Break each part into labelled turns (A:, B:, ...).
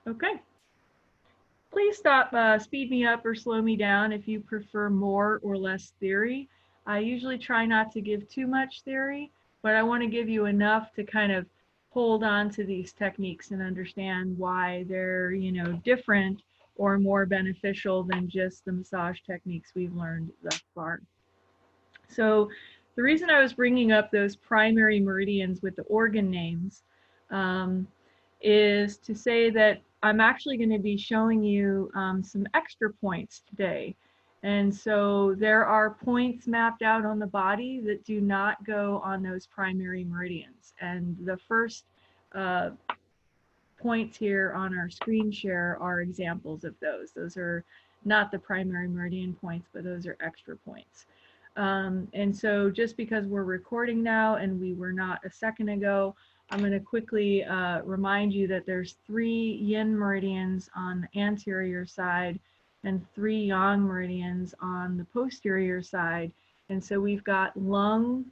A: Okay. Please stop, speed me up or slow me down if you prefer more or less theory. I usually try not to give too much theory, but I want to give you enough to kind of hold on to these techniques and understand why they're, different or more beneficial than just the massage techniques we've learned thus far. So the reason I was bringing up those primary meridians with the organ names um, is to say that I'm actually going to be showing you some extra points today. And so there are points mapped out on the body that do not go on those primary meridians. And the first uh, points here on our screen share are examples of those. Those are not the primary meridian points, but those are extra points. And so just because we're recording now and we were not a second ago, I'm going to quickly remind you that there's 3 yin meridians on the anterior side and 3 yang meridians on the posterior side. And so we've got lung,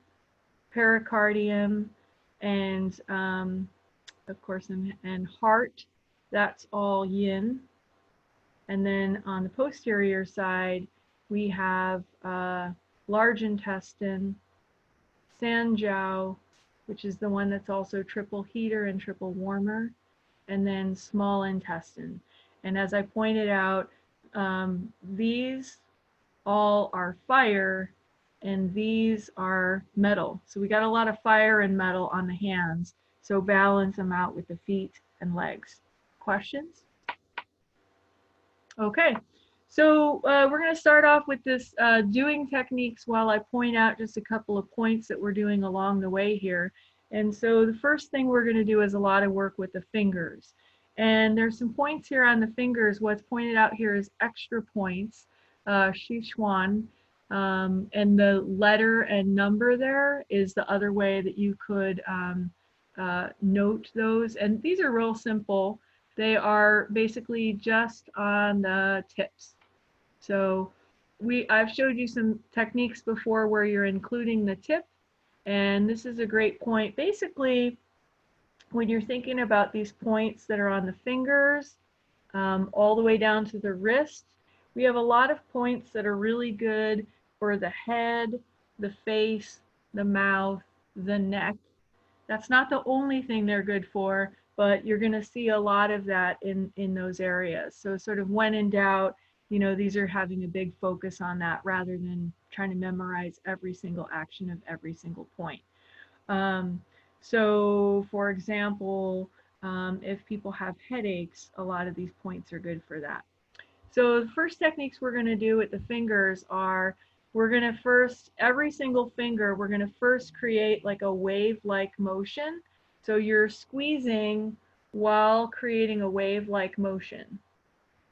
A: pericardium, and of course, and heart. That's all yin. And then on the posterior side, we have large intestine, Sanjiao, which is the one that's also triple heater and triple warmer, and then small intestine. And as I pointed out, these all are fire and these are metal. So we got a lot of fire and metal on the hands. So balance them out with the feet and legs. Questions? Okay, so we're going to start off with this doing techniques while I point out just a couple of points that we're doing along the way here. And so the first thing we're going to do is a lot of work with the fingers. And there's some points here on the fingers. What's pointed out here is extra points, Sichuan. And the letter and number there is the other way that you could note those. And these are real simple. They are basically just on the tips. So I've showed you some techniques before where you're including the tip, and this is a great point. Basically, when you're thinking about these points that are on the fingers, all the way down to the wrist, we have a lot of points that are really good for the head, the face, the mouth, the neck. That's not the only thing they're good for, but you're going to see a lot of that in those areas. So sort of when in doubt, these are having a big focus on that rather than trying to memorize every single action of every single point. Um, so for example, if people have headaches, a lot of these points are good for that. So the first techniques we're going to do with the fingers are we're going to first, every single finger, we're going to first create like a wave-like motion. So you're squeezing while creating a wave-like motion.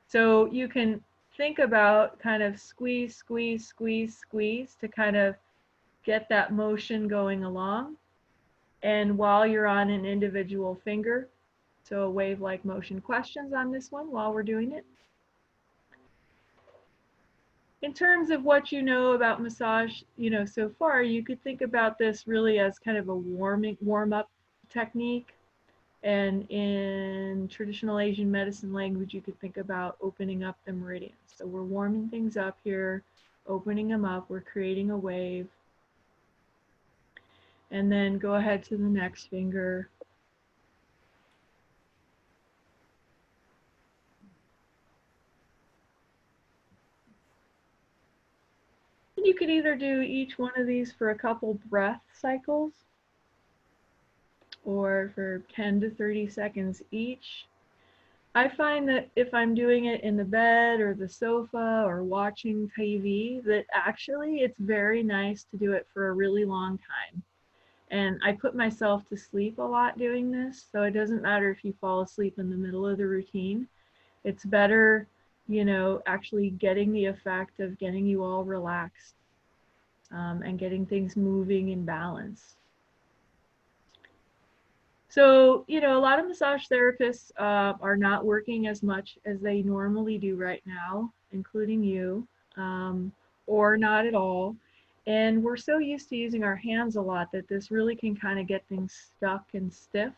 A: So you can think about kind of squeeze, squeeze, squeeze, squeeze to kind of get that motion going along. And while you're on an individual finger, so a wave-like motion. Questions on this one while we're doing it? In terms of what you know about massage, so far, you could think about this really as kind of a warm-up technique. And in traditional Asian medicine language, you could think about opening up the meridians. So we're warming things up here, opening them up. We're creating a wave. And then go ahead to the next finger. And you could either do each one of these for a couple breath cycles or for 10 to 30 seconds each. I find that if I'm doing it in the bed or the sofa or watching TV, that actually it's very nice to do it for a really long time. And I put myself to sleep a lot doing this, so it doesn't matter if you fall asleep in the middle of the routine. It's better, actually getting the effect of getting you all relaxed and getting things moving in balance. So, a lot of massage therapists are not working as much as they normally do right now, including you, or not at all. And we're so used to using our hands a lot that this really can kind of get things stuck and stiff.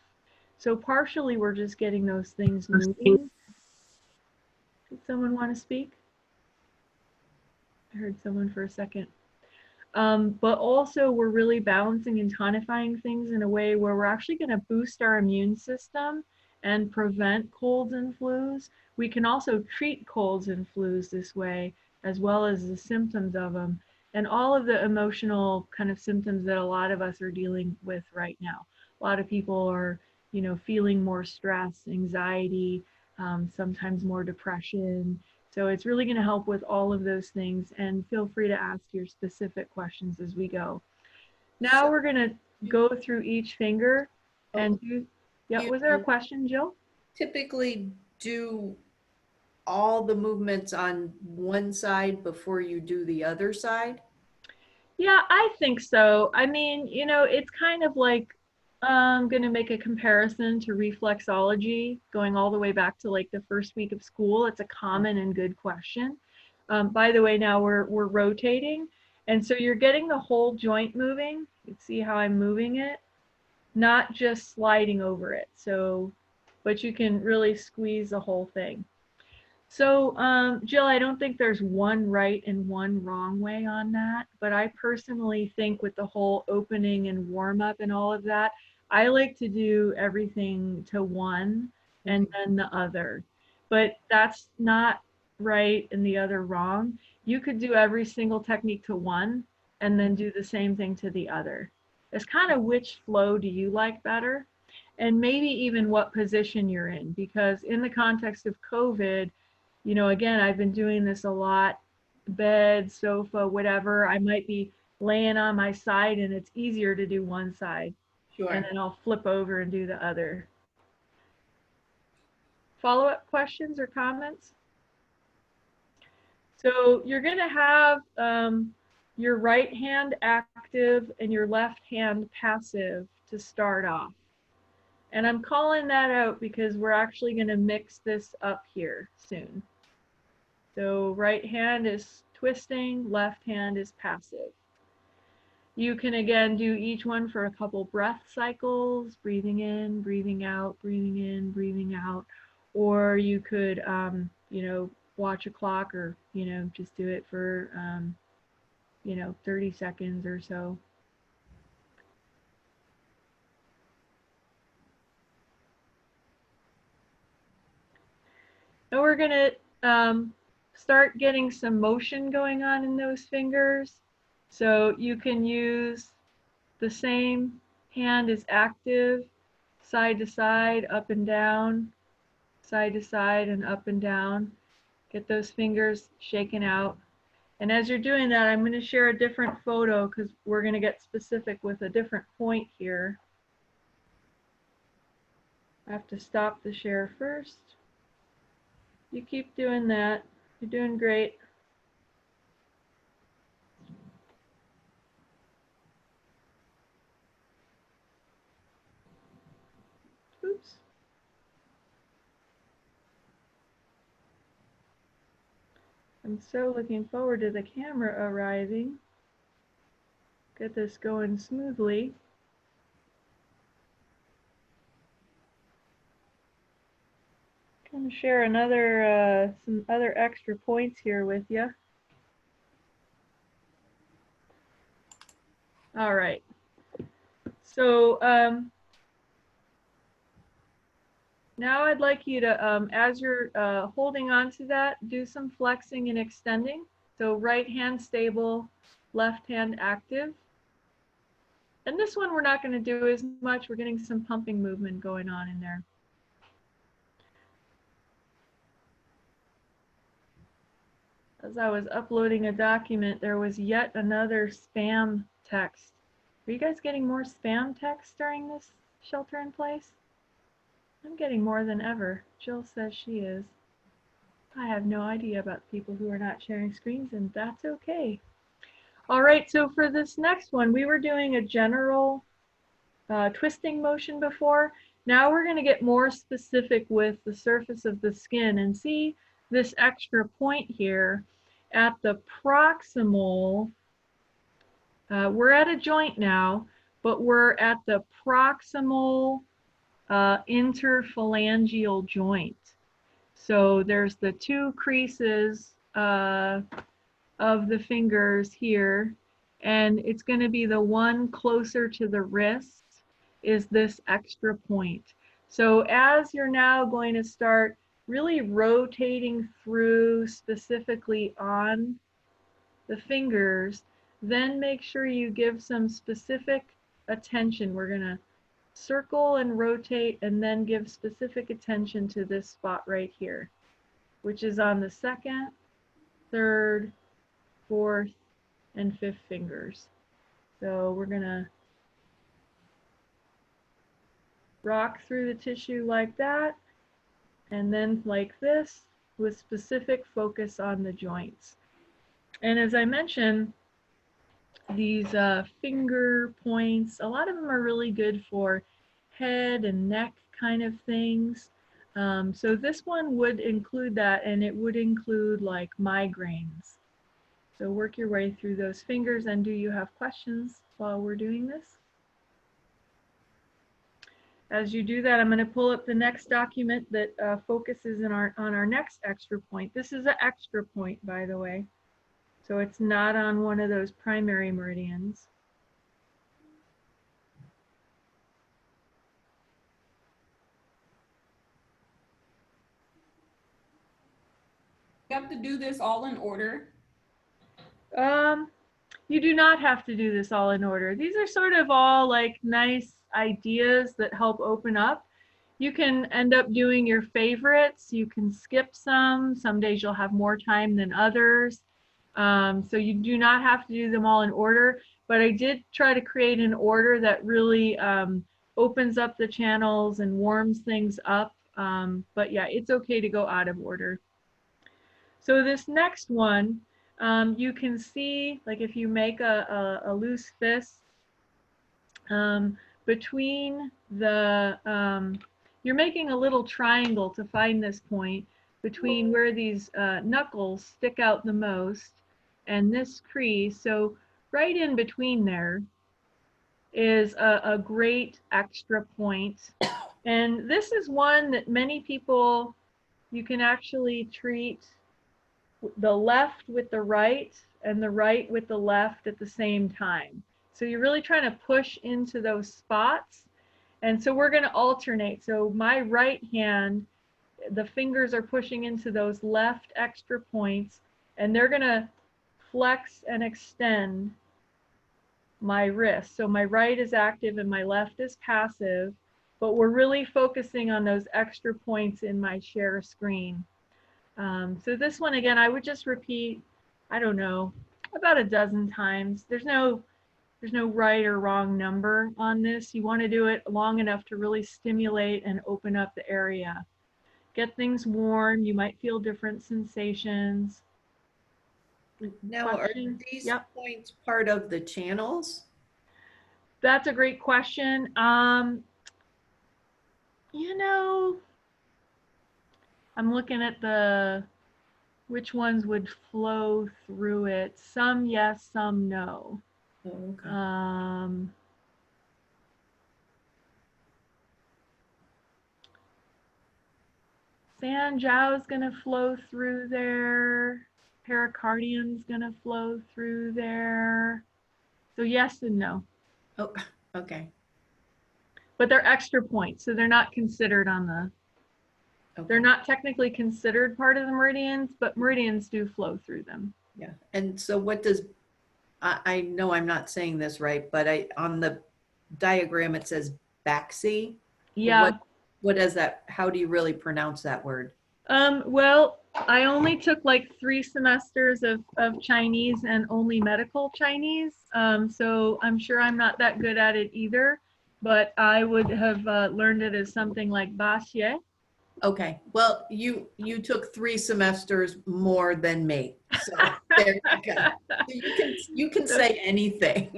A: So partially we're just getting those things moving. Did someone want to speak? I heard someone for a second. But also we're really balancing and tonifying things in a way where we're actually going to boost our immune system and prevent colds and flus. We can also treat colds and flus this way, as well as the symptoms of them and all of the emotional kind of symptoms that a lot of us are dealing with right now. A lot of people are, feeling more stress, anxiety, sometimes more depression. So it's really going to help with all of those things, and feel free to ask your specific questions as we go. Now
B: So
A: we're going to go through each finger and do, yeah,
B: you
A: was there a question, Jill?
B: typically do all the movements on one side before you do the other side?
A: Yeah, I think so. I mean, it's kind of like I'm going to make a comparison to reflexology, going all the way back to like the first week of school. It's a common and good question. By the way, now we're rotating, and so you're getting the whole joint moving. You can see how I'm moving it, not just sliding over it. So, but you can really squeeze the whole thing. So, Jill, I don't think there's one right and one wrong way on that, but I personally think with the whole opening and warm up and all of that, I like to do everything to one and then the other. But that's not right and the other wrong. You could do every single technique to one and then do the same thing to the other. It's kind of which flow do you like better? And maybe even what position you're in, because in the context of COVID, again, I've been doing this a lot, bed, sofa, whatever. I might be laying on my side and it's easier to do one side, and
B: Sure.
A: then I'll flip over and do the other. Follow-up questions or comments? So you're going to have your right hand active and your left hand passive to start off. And I'm calling that out because we're actually going to mix this up here soon. So right hand is twisting, left hand is passive. You can again do each one for a couple breath cycles, breathing in, breathing out, breathing in, breathing out. Or you could, watch a clock, or, just do it for, 30 seconds or so. And we're going to start getting some motion going on in those fingers. So you can use the same hand is active, side to side, up and down, side to side, and up and down. Get those fingers shaken out. And as you're doing that, I'm going to share a different photo because we're going to get specific with a different point here. I have to stop the share first. You keep doing that. You're doing great. Oops. I'm so looking forward to the camera arriving. Get this going smoothly. I'm going to share some other extra points here with you. All right. So now I'd like you to, as you're holding on to that, do some flexing and extending. So right hand stable, left hand active. And this one we're not going to do as much. We're getting some pumping movement going on in there. As I was uploading a document, there was yet another spam text. Are you guys getting more spam texts during this shelter in place? I'm getting more than ever. Jill says she is. I have no idea about people who are not sharing screens, and that's okay. All right, so for this next one, we were doing a general twisting motion before. Now we're going to get more specific with the surface of the skin and see this extra point here at the proximal. We're at a joint now, but we're at the proximal interphalangeal joint. So there's the two creases of the fingers here, and it's going to be the one closer to the wrist is this extra point. So as you're now going to start really rotating through specifically on the fingers, then make sure you give some specific attention. We're going to circle and rotate and then give specific attention to this spot right here, which is on the second, third, fourth, and fifth fingers. So we're going to rock through the tissue like that, and then like this with specific focus on the joints. And as I mentioned, these finger points, a lot of them are really good for head and neck kind of things. So this one would include that, and it would include like migraines. So work your way through those fingers. And do you have questions while we're doing this? As you do that, I'm going to pull up the next document that focuses on our next extra point. This is an extra point, by the way. So it's not on one of those primary meridians.
C: You have to do this all in order?
A: You do not have to do this all in order. These are sort of all like nice ideas that help open up. You can end up doing your favorites. You can skip some. Some days you'll have more time than others. So you do not have to do them all in order, but I did try to create an order that really opens up the channels and warms things up. But yeah, it's okay to go out of order. So this next one, you can see, like if you make a loose fist, between the, you're making a little triangle to find this point between where these knuckles stick out the most and this crease. So right in between there is a great extra point. And this is one that many people, you can actually treat the left with the right and the right with the left at the same time. So you're really trying to push into those spots. And so we're going to alternate. So my right hand, the fingers are pushing into those left extra points, and they're going to flex and extend my wrist. So my right is active and my left is passive, but we're really focusing on those extra points in my share screen. So this one, again, I would just repeat, I don't know, about a dozen times. There's no right or wrong number on this. You want to do it long enough to really stimulate and open up the area. Get things warm. You might feel different sensations.
B: Now,
A: Questions?
B: are these
A: Yep.
B: points part of the channels?
A: That's a great question. You know, I'm looking at which ones would flow through it. Some yes, some no.
B: Oh, okay.
A: Sanjiao is going to flow through there. Pericardium's going to flow through there. So yes and no.
B: Oh, okay.
A: But they're extra points, so they're not considered on the,
B: Okay.
A: they're not technically considered part of the meridians, but meridians do flow through them.
B: Yeah. And so what does, I know I'm not saying this right, but on the diagram it says Baxi.
A: Yeah.
B: What is that? How do you really pronounce that word?
A: Well, I only took like 3 semesters of Chinese and only medical Chinese. So I'm sure I'm not that good at it either, but I would have learned it as something like Baxie.
B: Okay. Well, you took 3 semesters more than me. So there you go. You can say anything.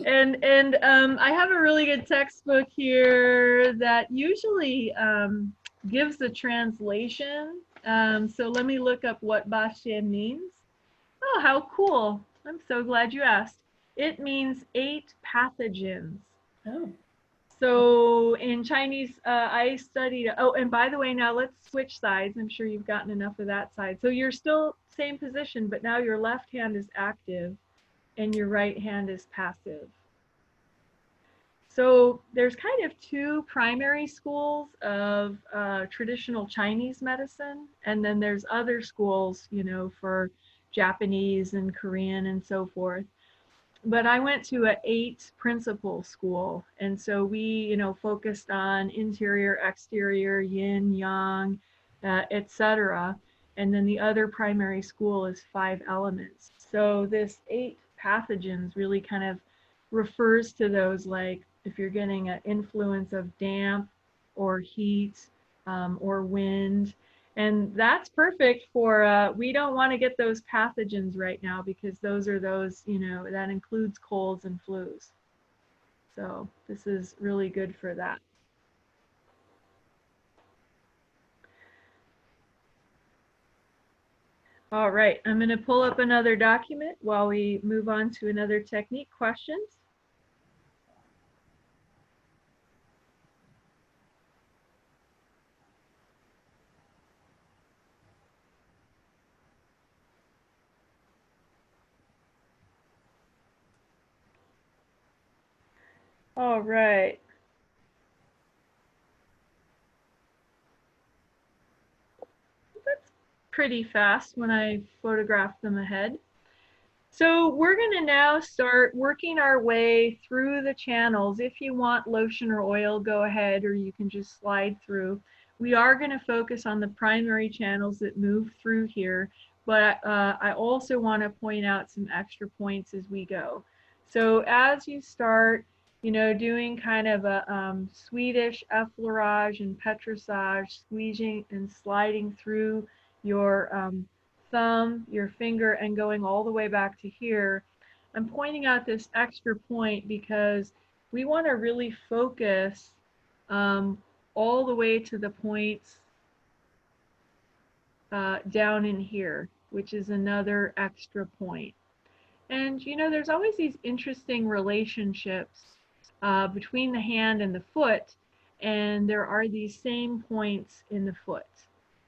A: And I have a really good textbook here that usually gives the translation. So let me look up what Baxie means. Oh, how cool. I'm so glad you asked. It means 8 pathogens.
B: Oh.
A: So in Chinese, I studied, oh, and by the way, now let's switch sides. I'm sure you've gotten enough of that side. So you're still same position, but now your left hand is active and your right hand is passive. So there's kind of two primary schools of traditional Chinese medicine, and then there's other schools, you know, for Japanese and Korean and so forth. But I went to a 8 principle school, and so we, you know, focused on interior, exterior, yin, yang, etc. And then the other primary school is 5 elements. So this 8 pathogens really kind of refers to those, like if you're getting an influence of damp or heat or wind. And that's perfect for, we don't want to get those pathogens right now because those are those, you know, that includes colds and flus. So this is really good for that. All right, I'm going to pull up another document while we move on to another technique questions. All right. That's pretty fast when I photograph them ahead. So we're going to now start working our way through the channels. If you want lotion or oil, go ahead, or you can just slide through. We are going to focus on the primary channels that move through here, but I also want to point out some extra points as we go. So as you start, you know, doing kind of a Swedish effleurage and petrissage, squeezing and sliding through your thumb, your finger, and going all the way back to here. I'm pointing out this extra point because we want to really focus all the way to the points down in here, which is another extra point. And you know, there's always these interesting relationships between the hand and the foot, and there are these same points in the foot.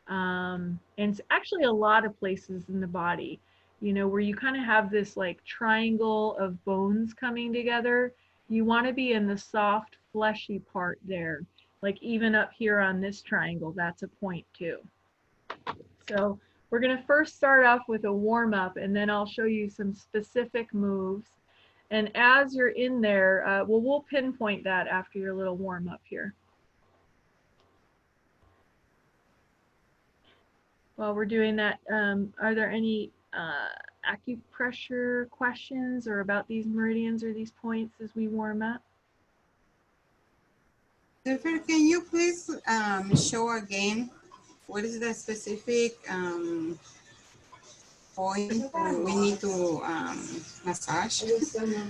A: And it's actually a lot of places in the body, you know, where you kind of have this like triangle of bones coming together. You want to be in the soft, fleshy part there. Like even up here on this triangle, that's a point too. So we're going to first start off with a warm up, and then I'll show you some specific moves. And as you're in there, well, we'll pinpoint that after your little warm up here. While we're doing that, are there any acupressure questions or about these meridians or these points as we warm up?
D: Jennifer, can you please show again what is the specific point we need to massage?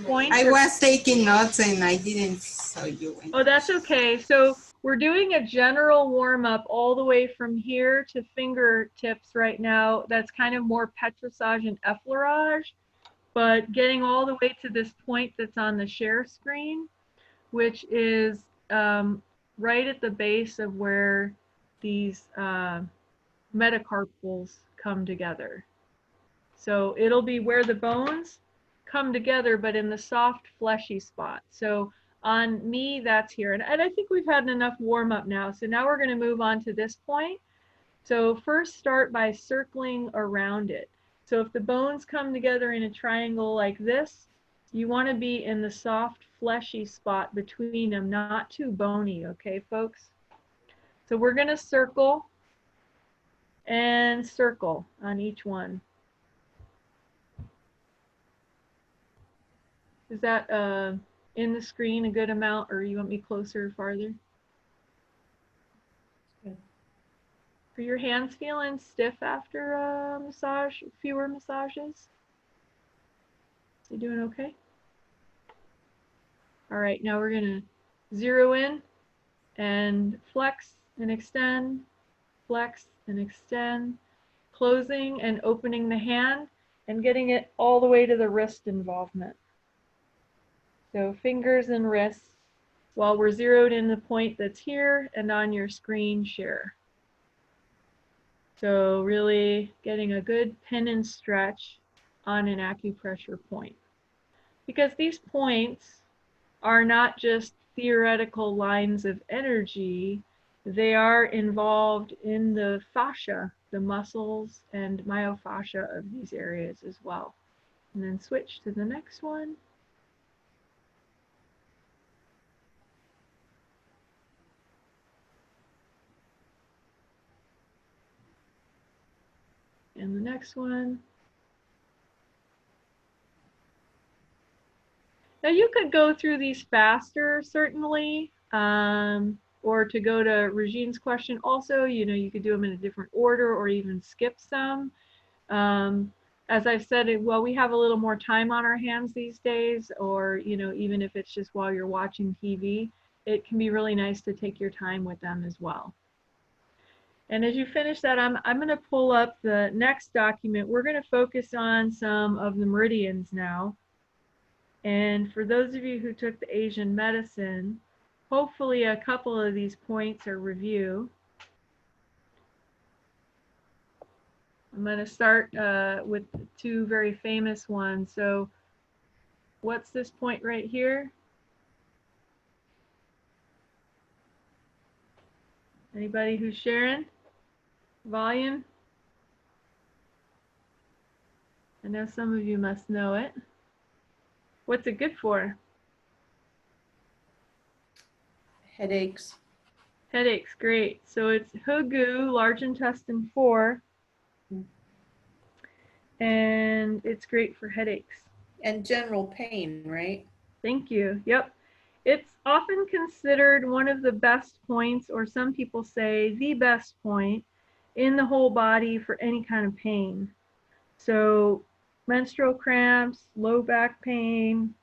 A: Point
D: I was taking notes and I didn't show you.
A: Oh, that's okay. So we're doing a general warm up all the way from here to fingertips right now. That's kind of more petrissage and effleurage, but getting all the way to this point that's on the share screen, which is right at the base of where these metacarpals come together. So it'll be where the bones come together, but in the soft, fleshy spot. So on me, that's here. And I think we've had enough warm up now. So now we're going to move on to this point. So first start by circling around it. So if the bones come together in a triangle like this, you want to be in the soft, fleshy spot between them, not too bony, okay, folks? So we're going to circle and circle on each one. Is that in the screen a good amount, or you want me closer or farther?
B: Good.
A: Are your hands feeling stiff after massage, fewer massages? You doing okay? All right, now we're gonna zero in and flex and extend, flex and extend, closing and opening the hand and getting it all the way to the wrist involvement. So fingers and wrists, while we're zeroed in the point that's here and on your screen share. So really getting a good pin and stretch on an acupressure point. Because these points are not just theoretical lines of energy, they are involved in the fascia, the muscles and myofascia of these areas as well. And then switch to the next one. And the next one. Now you could go through these faster, certainly, or to go to Regine's question also, you could do them in a different order or even skip some. As I've said, well, we have a little more time on our hands these days, or, even if it's just while you're watching TV, it can be really nice to take your time with them as well. And as you finish that, I'm going to pull up the next document. We're going to focus on some of the meridians now. And for those of you who took the Asian medicine, hopefully a couple of these points are review. I'm going to start with two very famous ones. So what's this point right here? Anybody who's sharing? Volume? I know some of you must know it. What's it good for?
B: Headaches.
A: Headaches, great. So it's Hugu, large intestine 4. And it's great for headaches.
B: And general pain, right?
A: Thank you. Yep. It's often considered one of the best points, or some people say the best point in the whole body for any kind of pain. So menstrual cramps, low back pain,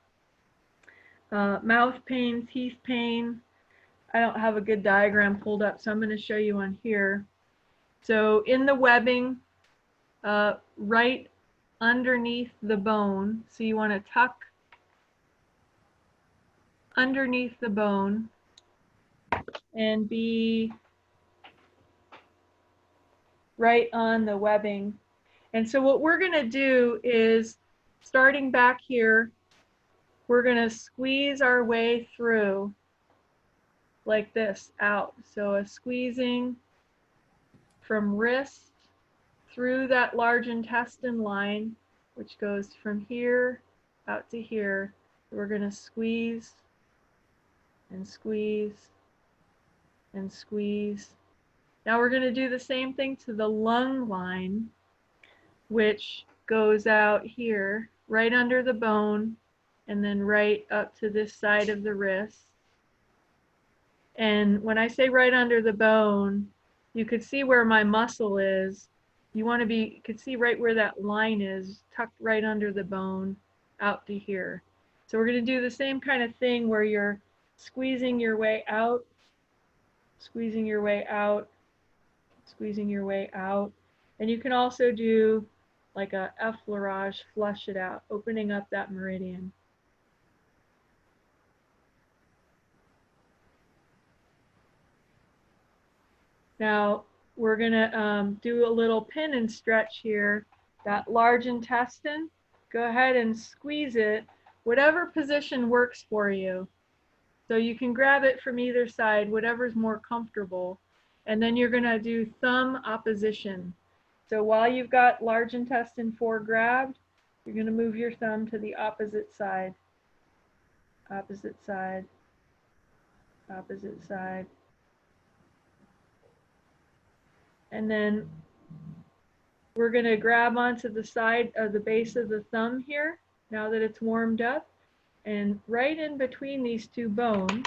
A: mouth pain, teeth pain. I don't have a good diagram pulled up, so I'm going to show you on here. So in the webbing, right underneath the bone, so you want to tuck underneath the bone and be right on the webbing. And so what we're going to do is, starting back here, we're going to squeeze our way through like this out. So a squeezing from wrist through that large intestine line, which goes from here out to here. We're going to squeeze and squeeze and squeeze. Now we're going to do the same thing to the lung line, which goes out here, right under the bone, and then right up to this side of the wrist. And when I say right under the bone, you could see where my muscle is. You could see right where that line is, tucked right under the bone, out to here. So we're going to do the same kind of thing where you're squeezing your way out, squeezing your way out, squeezing your way out. And you can also do like a effleurage, flush it out, opening up that meridian. Now we're going to do a little pin and stretch here. That large intestine, go ahead and squeeze it, whatever position works for you. So you can grab it from either side, whatever's more comfortable. And then you're going to do thumb opposition. So while you've got large intestine 4 grabbed, you're going to move your thumb to the opposite side. Opposite side. Opposite side. And then we're going to grab onto the side of the base of the thumb here, now that it's warmed up. And right in between these two bones,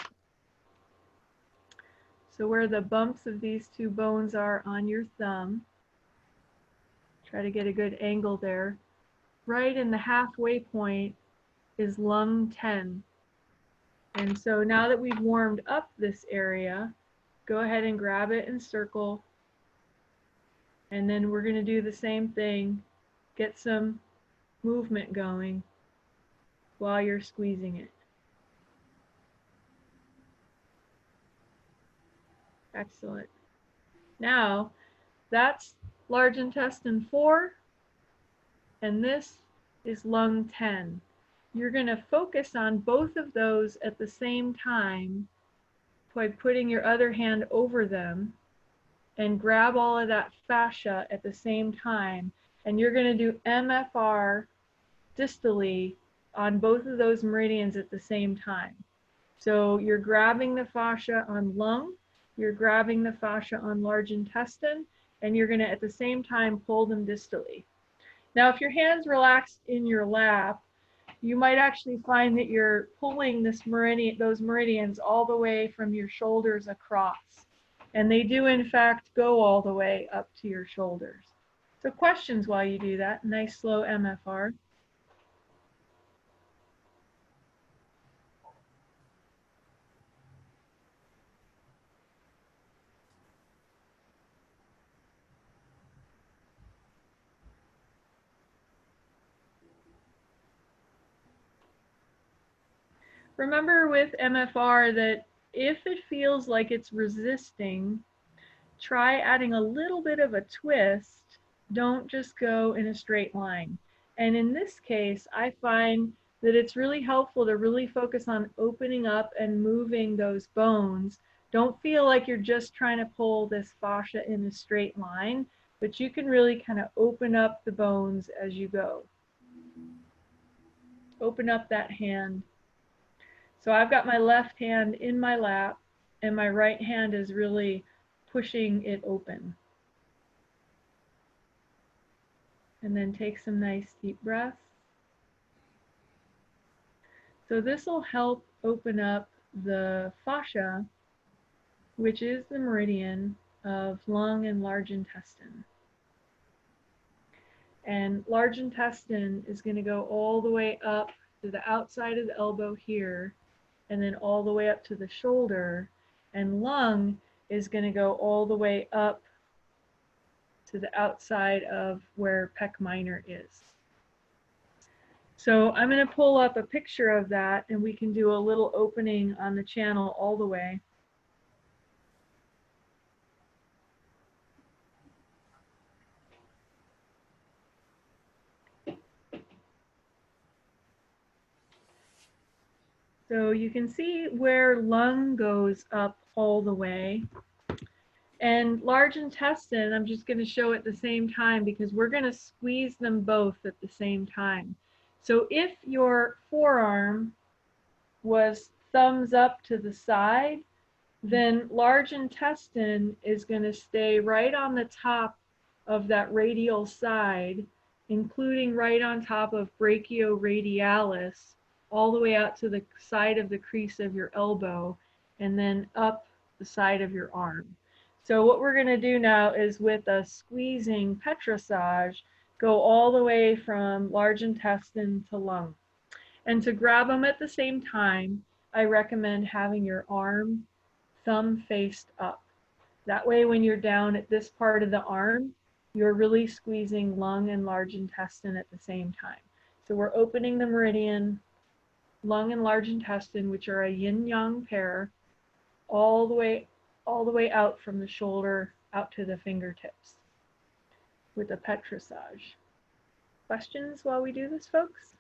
A: so where the bumps of these two bones are on your thumb, try to get a good angle there. Right in the halfway point is lung 10. And so now that we've warmed up this area, go ahead and grab it and circle. And then we're going to do the same thing, get some movement going while you're squeezing it. Excellent. Now, that's large intestine 4, and this is lung 10. You're going to focus on both of those at the same time by putting your other hand over them and grab all of that fascia at the same time. And you're going to do MFR distally on both of those meridians at the same time. So you're grabbing the fascia on lung, you're grabbing the fascia on large intestine, and you're going to at the same time pull them distally. Now, if your hand's relaxed in your lap, you might actually find that you're pulling this meridian, those meridians all the way from your shoulders across. And they do, in fact, go all the way up to your shoulders. So questions while you do that. Nice slow MFR. Remember with MFR that if it feels like it's resisting, try adding a little bit of a twist. Don't just go in a straight line. And in this case, I find that it's really helpful to really focus on opening up and moving those bones. Don't feel like you're just trying to pull this fascia in a straight line, but you can really kind of open up the bones as you go. Open up that hand. So I've got my left hand in my lap, and my right hand is really pushing it open. And then take some nice deep breaths. So this will help open up the fascia, which is the meridian of lung and large intestine. And large intestine is going to go all the way up to the outside of the elbow here, and then all the way up to the shoulder. And lung is going to go all the way up to the outside of where pec minor is. So I'm going to pull up a picture of that, and we can do a little opening on the channel all the way. So you can see where lung goes up all the way. And large intestine, I'm just going to show at the same time because we're going to squeeze them both at the same time. So if your forearm was thumbs up to the side, then large intestine is going to stay right on the top of that radial side, including right on top of brachioradialis, all the way out to the side of the crease of your elbow, and then up the side of your arm. So what we're going to do now is with a squeezing petrissage, go all the way from large intestine to lung. And to grab them at the same time, I recommend having your arm thumb faced up. That way when you're down at this part of the arm, you're really squeezing lung and large intestine at the same time. So we're opening the meridian, lung and large intestine, which are a yin-yang pair, all the way out from the shoulder out to the fingertips with a petrissage. Questions while we do this, folks?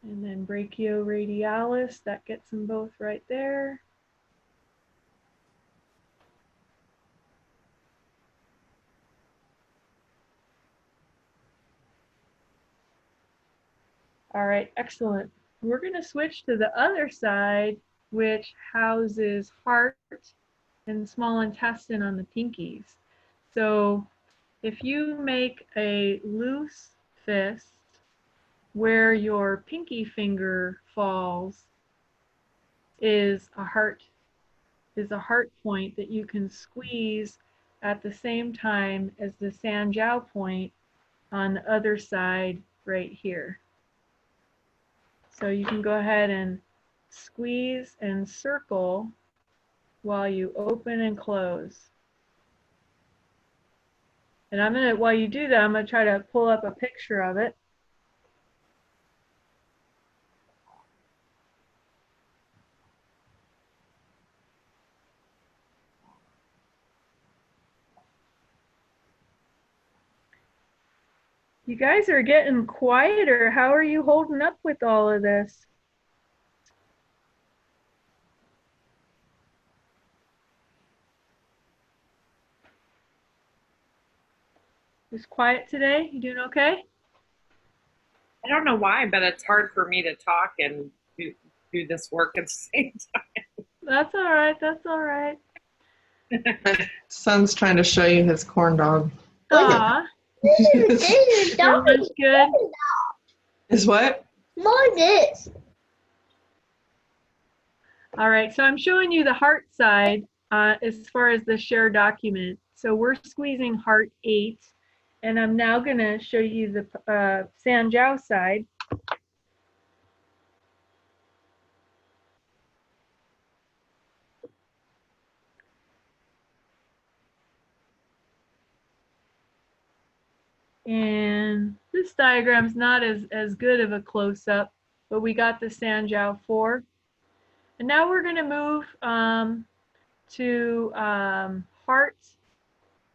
A: And then brachioradialis, that gets them both right there. All right, excellent. We're going to switch to the other side, which houses heart and small intestine on the pinkies. So if you make a loose fist where your pinky finger falls is a heart point that you can squeeze at the same time as the Sanjiao point on the other side right here. So you can go ahead and squeeze and circle while you open and close. And while you do that, I'm going to try to pull up a picture of it. You guys are getting quieter. How are you holding up with all of this? Just quiet today? You doing okay?
E: I don't know why, but it's hard for me to talk and do this work at the same
A: That's all right. That's all right.
F: My son's trying to show you his corn dog.
A: Aw, that's good.
F: Is what?
A: All right, so I'm showing you the heart side as far as the share document. So we're squeezing heart 8, and I'm now going to show you the Sanjiao side. And this diagram's not as good of a close-up, but we got the Sanjiao 4. And now we're going to move to heart.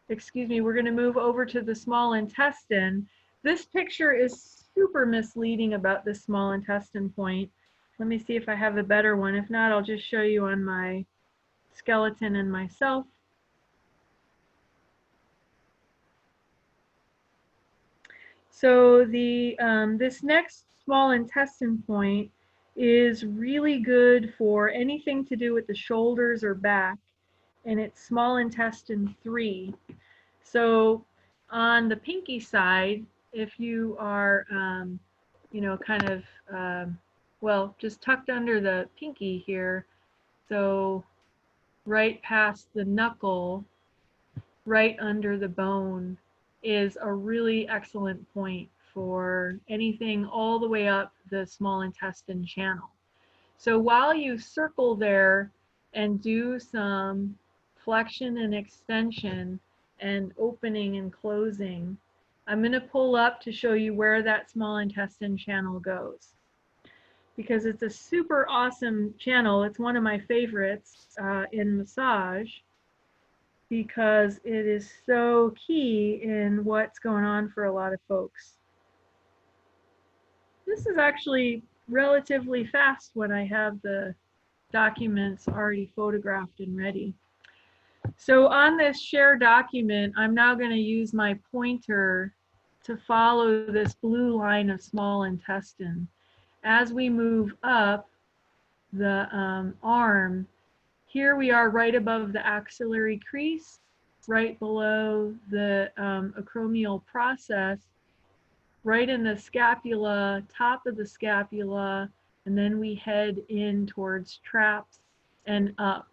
A: Excuse me, we're going to move over to the small intestine. This picture is super misleading about the small intestine point. Let me see if I have a better one. If not, I'll just show you on my skeleton and myself. So this next small intestine point is really good for anything to do with the shoulders or back, and it's small intestine 3. So on the pinky side, if you are, you know, kind of, well, just tucked under the pinky here, so right past the knuckle, right under the bone is a really excellent point for anything all the way up the small intestine channel. So while you circle there and do some flexion and extension and opening and closing, I'm going to pull up to show you where that small intestine channel goes, because it's a super awesome channel. It's one of my favorites in massage, because it is so key in what's going on for a lot of folks. This is actually relatively fast when I have the documents already photographed and ready. So on this share document, I'm now going to use my pointer to follow this blue line of small intestine. As we move up the arm, here we are right above the axillary crease, right below the acromial process, right in the scapula, top of the scapula, and then we head in towards traps and up.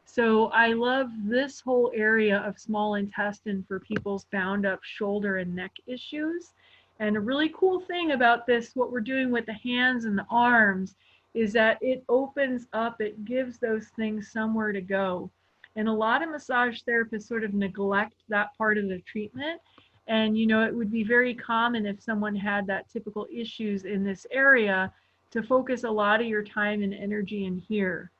A: So I love this whole area of small intestine for people's bound up shoulder and neck issues. And a really cool thing about this, what we're doing with the hands and the arms, is that it opens up, it gives those things somewhere to go. And a lot of massage therapists sort of neglect that part of the treatment. And you know, it would be very common if someone had that typical issues in this area to focus a lot of your time and energy in here.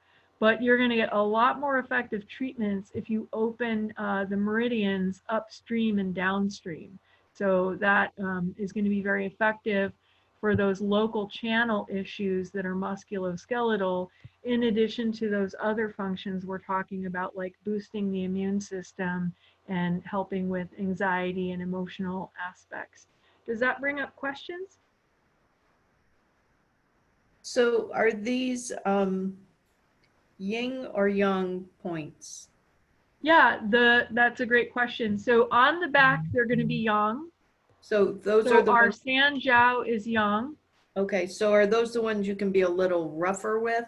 A: But you're going to get a lot more effective treatments if you open the meridians upstream and downstream. So that is going to be very effective for those local channel issues that are musculoskeletal, in addition to those other functions we're talking about, like boosting the immune system and helping with anxiety and emotional aspects. Does that bring up questions?
B: So are these yin or yang points?
A: Yeah, that's a great question. So on the back, they're going to be yang.
B: So those
A: So
B: are the
A: our
B: ones,
A: Sanjiao is yang.
B: okay, so are those the ones you can be a little rougher with?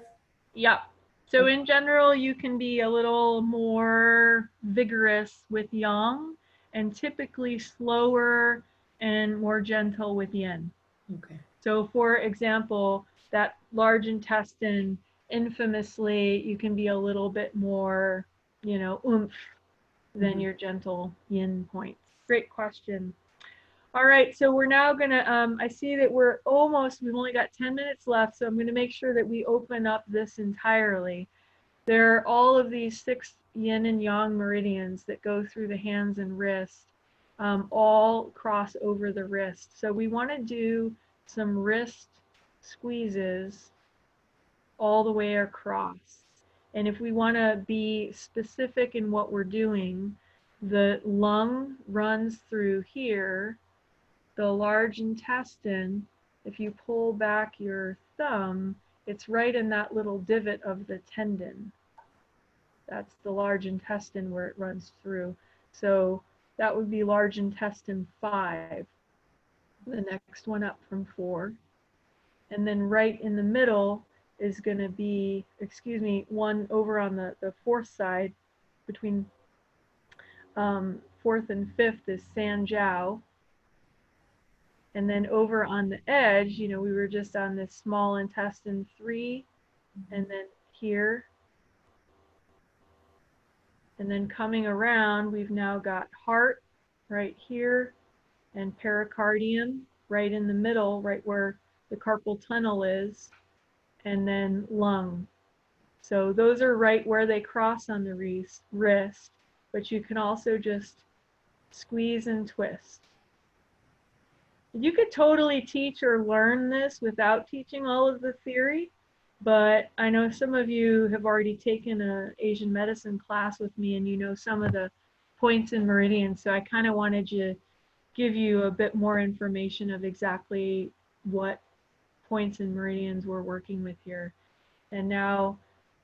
A: Yep. So in general, you can be a little more vigorous with yang, and typically slower and more gentle with yin.
B: Okay.
A: So for example, that large intestine, infamously, you can be a little bit more, you know, oomph than your gentle yin points. Great question. All right, so we're now gonna, I see that we've only got 10 minutes left, so I'm gonna make sure that we open up this entirely. There are all of these 6 yin and yang meridians that go through the hands and wrists. all cross over the wrist. So we want to do some wrist squeezes all the way across. And if we want to be specific in what we're doing, the lung runs through here, the large intestine, if you pull back your thumb, it's right in that little divot of the tendon. That's the large intestine where it runs through. So that would be large intestine 5, the next one up from 4. And then right in the middle is going to be, excuse me, one over on the 4th side, between 4th and 5th is Sanjiao. And then over on the edge, you know, we were just on this small intestine 3, and then here. And then coming around, we've now got heart right here and pericardium right in the middle, right where the carpal tunnel is, and then lung. So those are right where they cross on the wrist, but you can also just squeeze and twist. You could totally teach or learn this without teaching all of the theory, but I know some of you have already taken an Asian medicine class with me and you know some of the points and meridians, so I kind of wanted to give you a bit more information of exactly what points and meridians we're working with here. And now,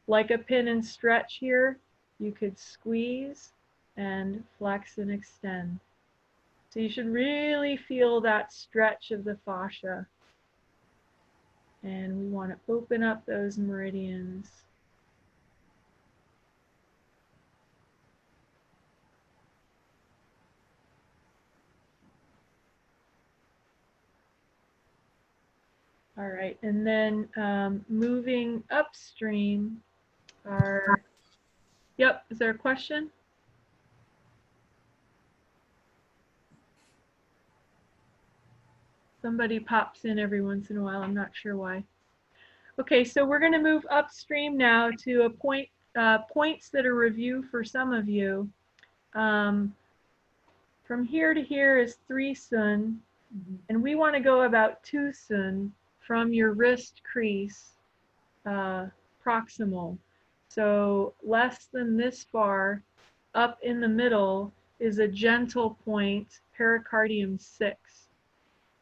A: like a pin and stretch here, you could squeeze and flex and extend. So you should really feel that stretch of the fascia. And we want to open up those meridians. All right, and then moving upstream are, yep, is there a question? Somebody pops in every once in a while, I'm not sure why. Okay, so we're going to move upstream now to a points that are review for some of you. From here to here is 3 sun, and we want to go about 2 sun from your wrist crease proximal. So less than this far, up in the middle is a gentle point, pericardium 6.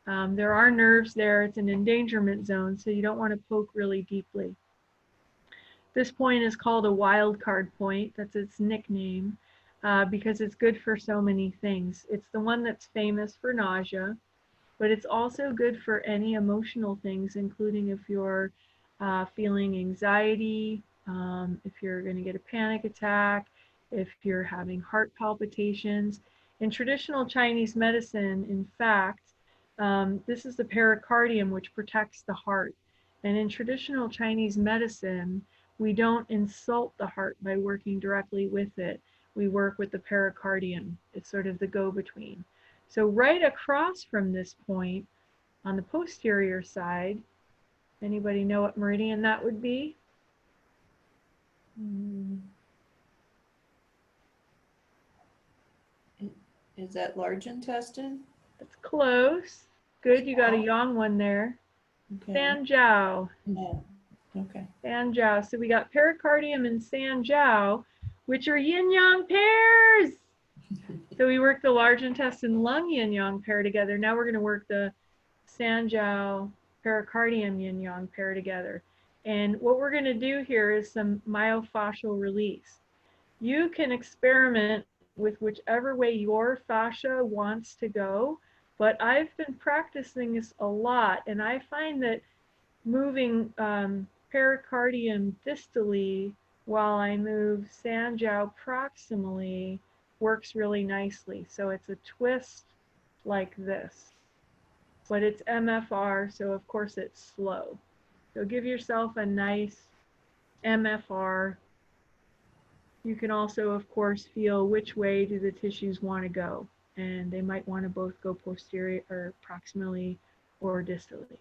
A: There are nerves there. It's an endangerment zone, so you don't want to poke really deeply. This point is called a wild card point. That's its nickname because it's good for so many things. It's the one that's famous for nausea, but it's also good for any emotional things, including if you're feeling anxiety, if you're going to get a panic attack, if you're having heart palpitations. In traditional Chinese medicine, in fact, this is the pericardium, which protects the heart. And in traditional Chinese medicine, we don't insult the heart by working directly with it. We work with the pericardium. It's sort of the go-between. So right across from this point, on the posterior side, anybody know what meridian that would be?
B: Is that large intestine?
A: That's close. Good, you got a yang one there.
B: Okay.
A: Sanjiao.
B: No. Okay.
A: Sanjiao. So we got pericardium and Sanjiao, which are yin-yang pairs. So we work the large intestine lung yin-yang pair together. Now we're going to work the Sanjiao pericardium yin-yang pair together. And what we're going to do here is some myofascial release. You can experiment with whichever way your fascia wants to go, but I've been practicing this a lot, and I find that moving pericardium distally while I move Sanjiao proximally works really nicely. So it's a twist like this, but it's MFR, so of course it's slow. So give yourself a nice MFR. You can also, of course, feel which way do the tissues want to go, and they might want to both go posterior or proximally or distally.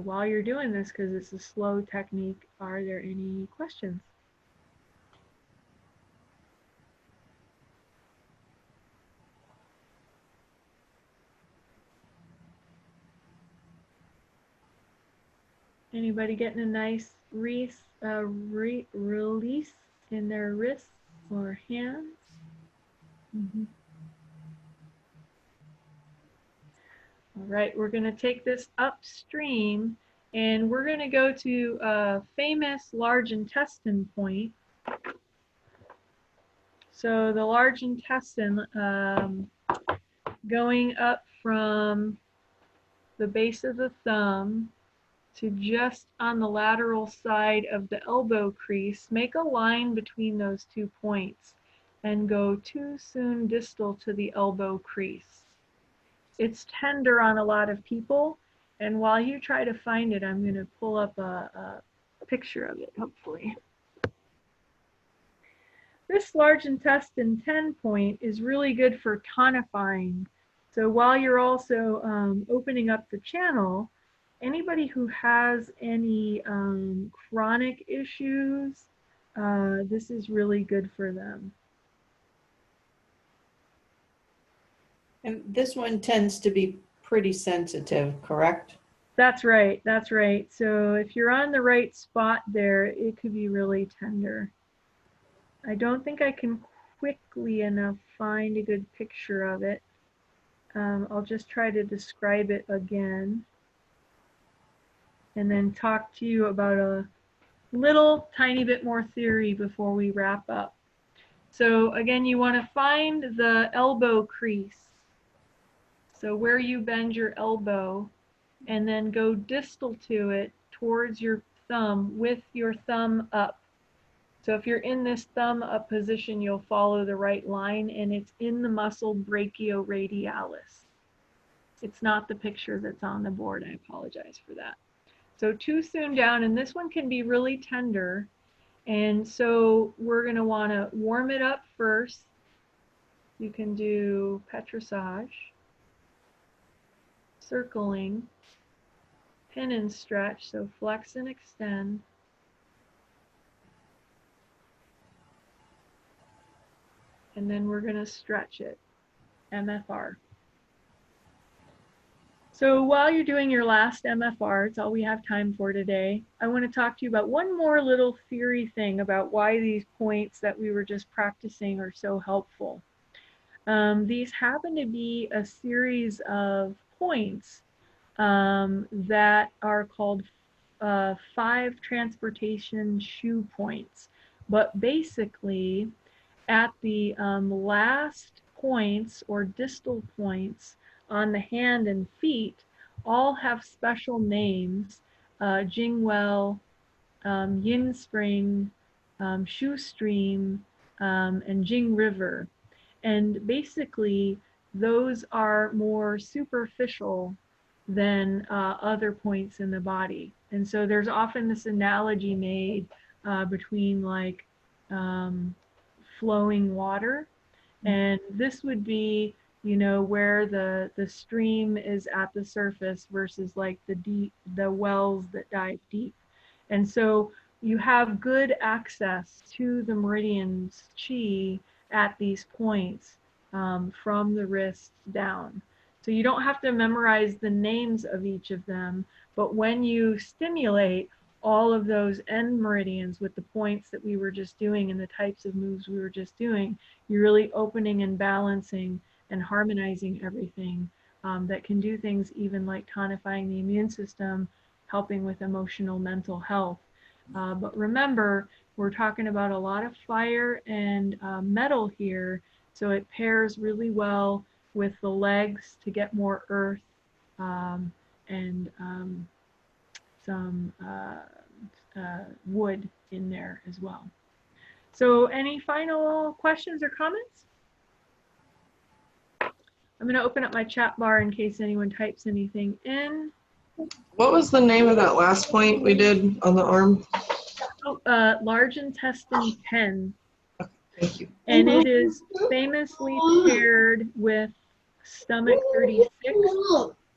A: While you're doing this, because it's a slow technique, are there any questions? Anybody getting a nice release in their wrists or hands? Mhm. All right, we're going to take this upstream and we're going to go to a famous large intestine point. So the large intestine, going up from the base of the thumb to just on the lateral side of the elbow crease, make a line between those 2 points and go too soon distal to the elbow crease. It's tender on a lot of people, and while you try to find it, I'm going to pull up a picture of it, hopefully. This large intestine 10 point is really good for tonifying. So while you're also opening up the channel, anybody who has any chronic issues, this is really good for them.
B: And this one tends to be pretty sensitive, correct?
A: That's right, that's right. So if you're on the right spot there, it could be really tender. I don't think I can quickly enough find a good picture of it. I'll just try to describe it again and then talk to you about a little tiny bit more theory before we wrap up. So again, you want to find the elbow crease. So where you bend your elbow, and then go distal to it towards your thumb with your thumb up. So if you're in this thumb up position, you'll follow the right line, and it's in the muscle brachioradialis. It's not the picture that's on the board. I apologize for that. So too soon down, and this one can be really tender. And so we're going to want to warm it up first. You can do petrissage, circling, pin and stretch, so flex and extend. And then we're going to stretch it, MFR. So while you're doing your last MFR, it's all we have time for today, I want to talk to you about one more little theory thing about why these points that we were just practicing are so helpful. These happen to be a series of points that are called 5 transportation shoe points. But basically, at the last points or distal points on the hand and feet, all have special names: Jingwell, Yin Spring, Shoestream, and Jing River. And basically, those are more superficial than other points in the body. And so there's often this analogy made between like flowing water. And this would be, you know, where the stream is at the surface versus like the wells that dive deep. And so you have good access to the meridians chi at these points from the wrist down. So you don't have to memorize the names of each of them, but when you stimulate all of those end meridians with the points that we were just doing and the types of moves we were just doing, you're really opening and balancing and harmonizing everything that can do things even like tonifying the immune system, helping with emotional, mental health. But remember, we're talking about a lot of fire and metal here, so it pairs really well with the legs to get more earth and some wood in there as well. So any final questions or comments? I'm going to open up my chat bar in case anyone types anything in.
F: What was the name of that last point we did on the arm?
A: Oh, large intestine 10.
F: Thank you.
A: And it is famously paired with stomach 36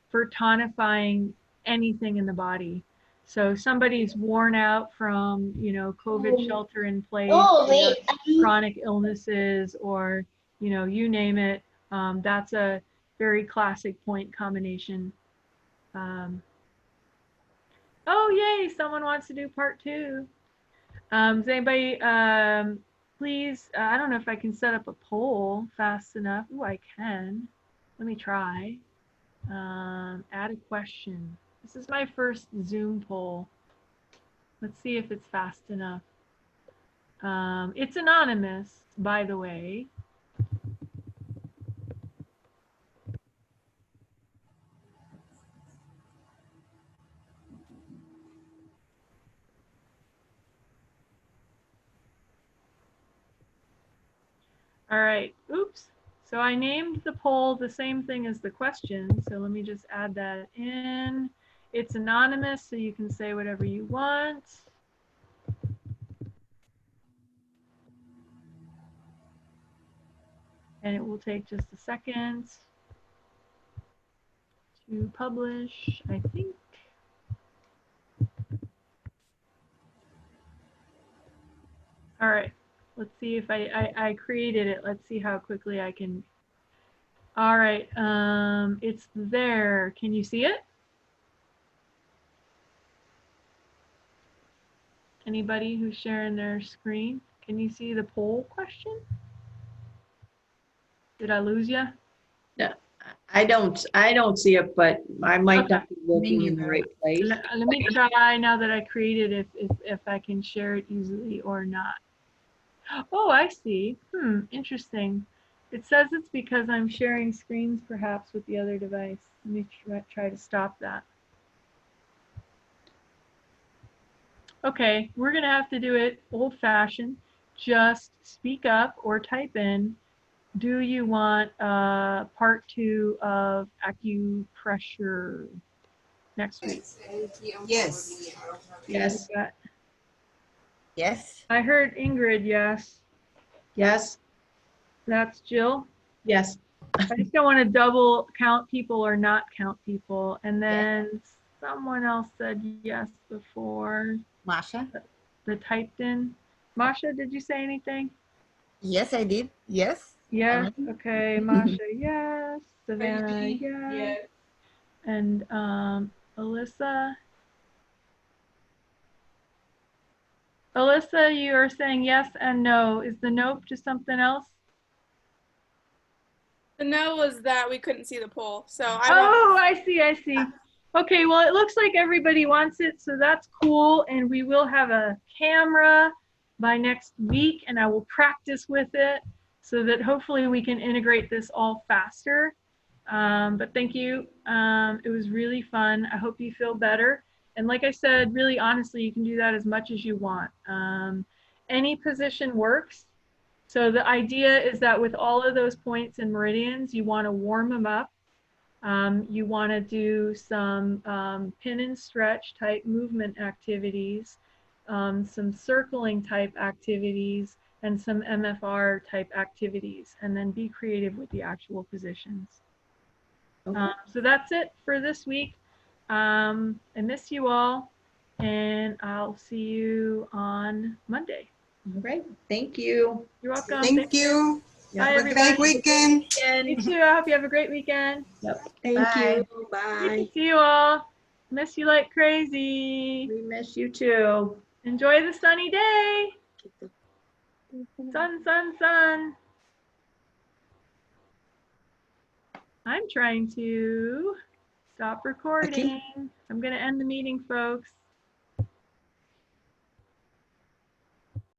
A: for tonifying anything in the body. So somebody's worn out from, you know, COVID shelter in place, or chronic illnesses, or, you know, you name it. That's a very classic point combination. Oh, yay, someone wants to do part 2. Does anybody, please, I don't know if I can set up a poll fast enough. Oh, I can. Let me try. Add a question. This is my first Zoom poll. Let's see if it's fast enough. It's anonymous, by the way. All right, oops. So I named the poll the same thing as the question. So let me just add that in. It's anonymous, so you can say whatever you want. And it will take just a second to publish, I think. All right, let's see if I created it. Let's see how quickly I can. All right, it's there. Can you see it? Anybody who's sharing their screen? Can you see the poll question? Did I lose you?
B: No, I don't see it, but I might
A: Okay.
B: not be looking in the right place.
A: Let me try now that I created if I can share it easily or not. Oh, I see. Interesting. It says it's because I'm sharing screens perhaps with the other device. Let me try to stop that. Okay, we're gonna have to do it old-fashioned. Just speak up or type in, do you want part 2 of acupressure next week?
D: Yes.
B: Yes,
D: Yes.
A: I heard Ingrid, yes.
B: yes,
A: That's Jill.
B: yes.
A: I just don't want to double count people or not count people. And then someone else said yes before
D: Masha?
A: the typed in. Masha, did you say anything?
D: Yes, I did. Yes.
A: Yes. Okay. Masha, yes. Savannah,
C: Maybe,
A: yes.
C: yeah.
A: And Alyssa. Alyssa, you are saying yes and no. Is the nope just something else?
G: The no was that we couldn't see the poll, so I want.
A: Oh, I see, I see. Okay, well, it looks like everybody wants it, so that's cool. And we will have a camera by next week, and I will practice with it so that hopefully we can integrate this all faster. But thank you. It was really fun. I hope you feel better. And like I said, really honestly, you can do that as much as you want. Any position works. So the idea is that with all of those points and meridians, you want to warm them up. You want to do some pin and stretch type movement activities, some circling type activities, and some MFR type activities, and then be creative with the actual positions.
B: Okay.
A: So that's it for this week. I miss you all, and I'll see you on Monday.
B: All right, thank you.
A: You're welcome.
D: Thank you.
A: Bye,
B: Yep.
A: everybody.
D: Great weekend.
A: You too. I hope you have a great weekend.
B: Bye.
A: Good to see you all. Miss you like crazy.
B: We miss you too.
A: Enjoy the sunny day. Sun, sun, sun. I'm trying to stop recording. I'm going to end the meeting, folks.